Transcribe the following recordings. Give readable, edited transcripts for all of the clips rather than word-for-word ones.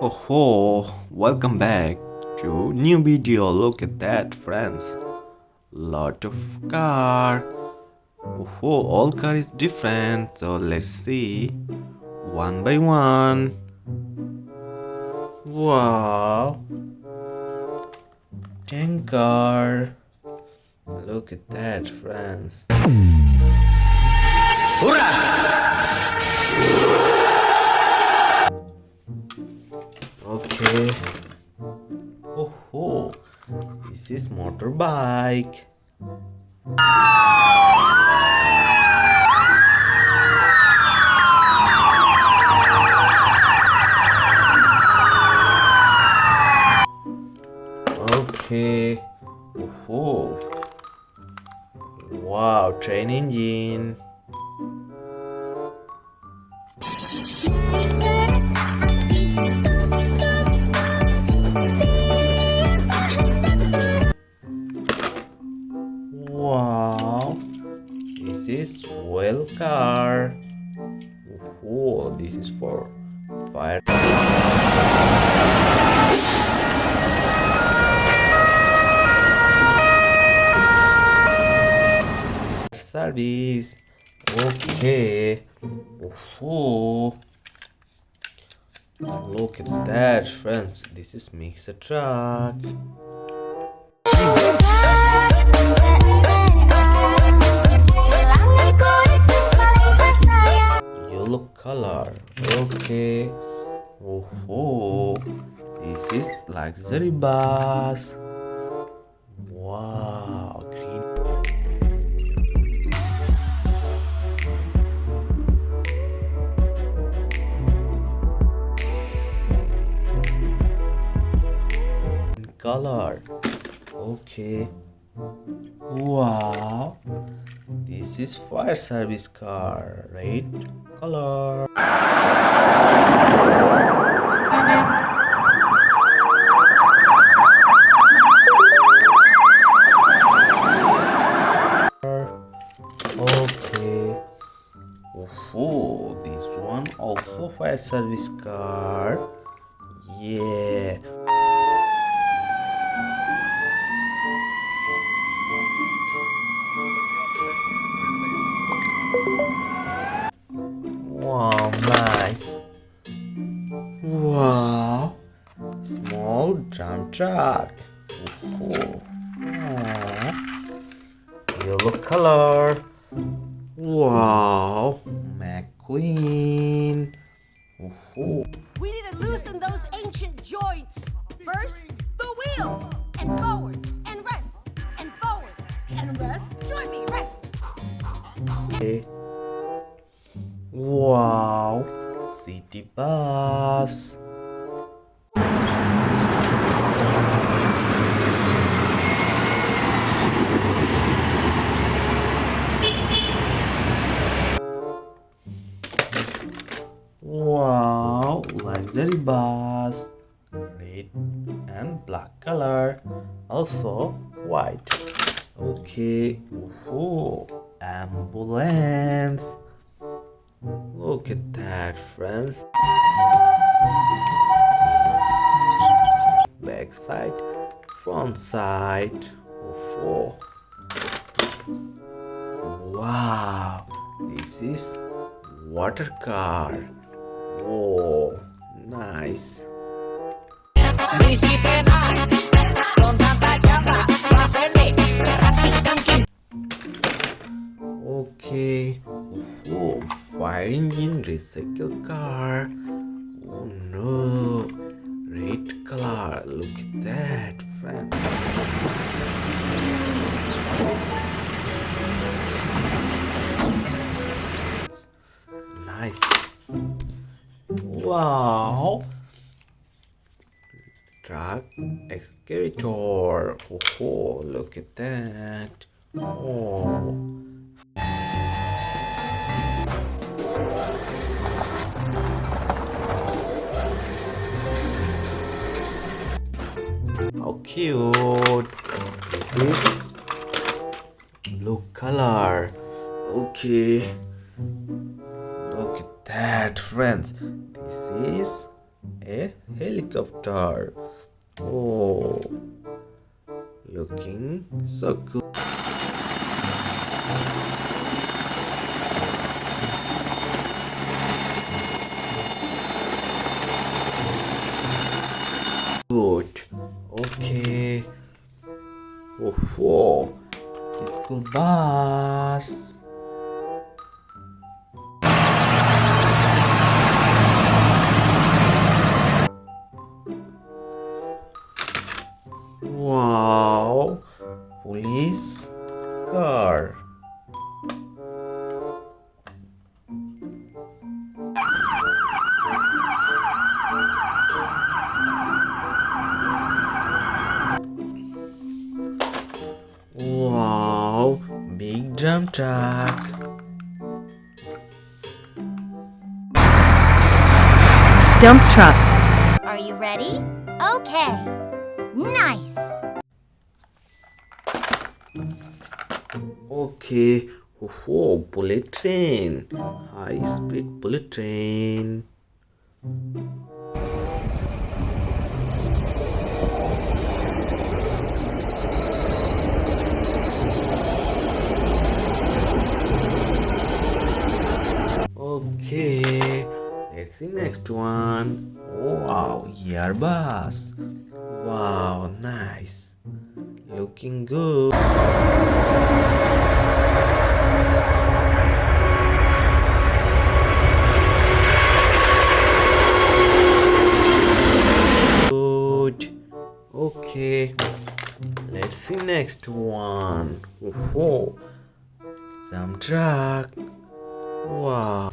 Oh, welcome back to new video. Look at that, friends. Lot of car. Oh, all car is different. So let's see one by one. Wow, tanker. Look at that, friends. Okay. Oh, this is motorbike. Okay. Oh, wow, train engine. Wow, this is well car. Oh, this is for fire service. Okay. Oh, look at that, friends. This is mixer truck. Yellow color. Okay. Oh, this is luxury bus. Wow, green. Color. Okay. Wow, this is fire service car. Red color. Okay. Oh, this one also fire service car. Yeah. Wow, nice. Wow, small drump truck. Oh, yellow color. Wow, McQueen. Oh. We need to loosen those ancient joints. First, the wheels. And forward, and rest, and forward, and rest. Join me, rest. Okay. Wow, city bus. Wow, luxury bus. Red and black color. Also white. Okay. Oh, ambulance. Look at that, friends. Back side, front side. Oh, wow, this is water car. Oh, nice. Okay. Oh, fire engine recycle car. Oh no, red color. Look at that, friends. Nice. Wow. Truck excavator. Oh, look at that. Oh. How cute. This is blue color. Okay. Look at that, friends. This is a helicopter. Oh, looking so good. Good. Okay. Oh, whoa. School bus. Wow. Police car. Wow, big dump truck. Dump truck. Are you ready? Okay. Nice. Okay. Oh, bullet train. High speed bullet train. Okay, let's see next one. Oh, wow, Airbus. Wow, nice. Looking good. Good. Okay, let's see next one. Oh, some truck. Wow.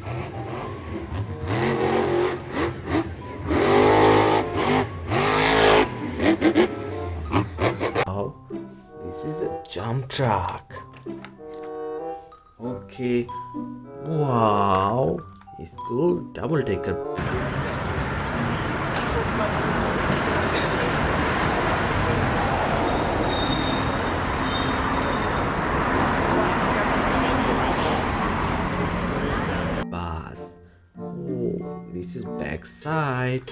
Wow, this is a jump truck. Okay. Wow, it's cool. Double decker. Bus. Oh, this is back side.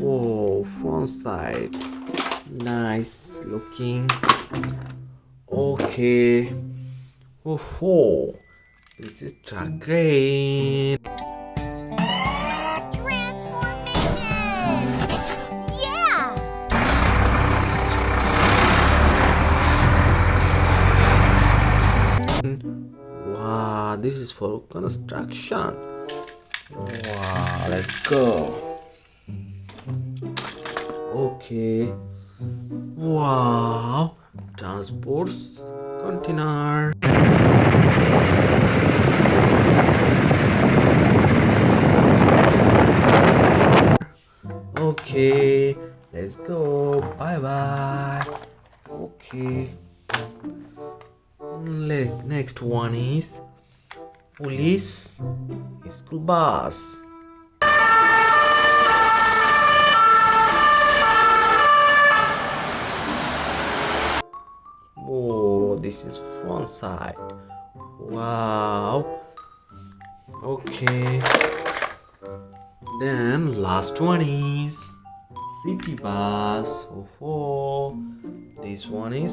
Oh, front side. Nice looking. Okay. Oh, this is truck crane. Transformation! Yeah! Wow, this is for construction. Wow, let's go. Okay. Wow, transport container. Okay, let's go. Bye bye. Okay. Next one is police school bus. Oh, this is front side. Wow. Okay. Then last one is city bus. Oh, this one is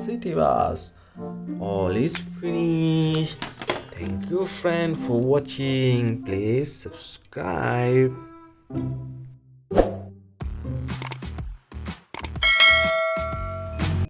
city bus. All is finished. Thank you, friend, for watching. Please subscribe.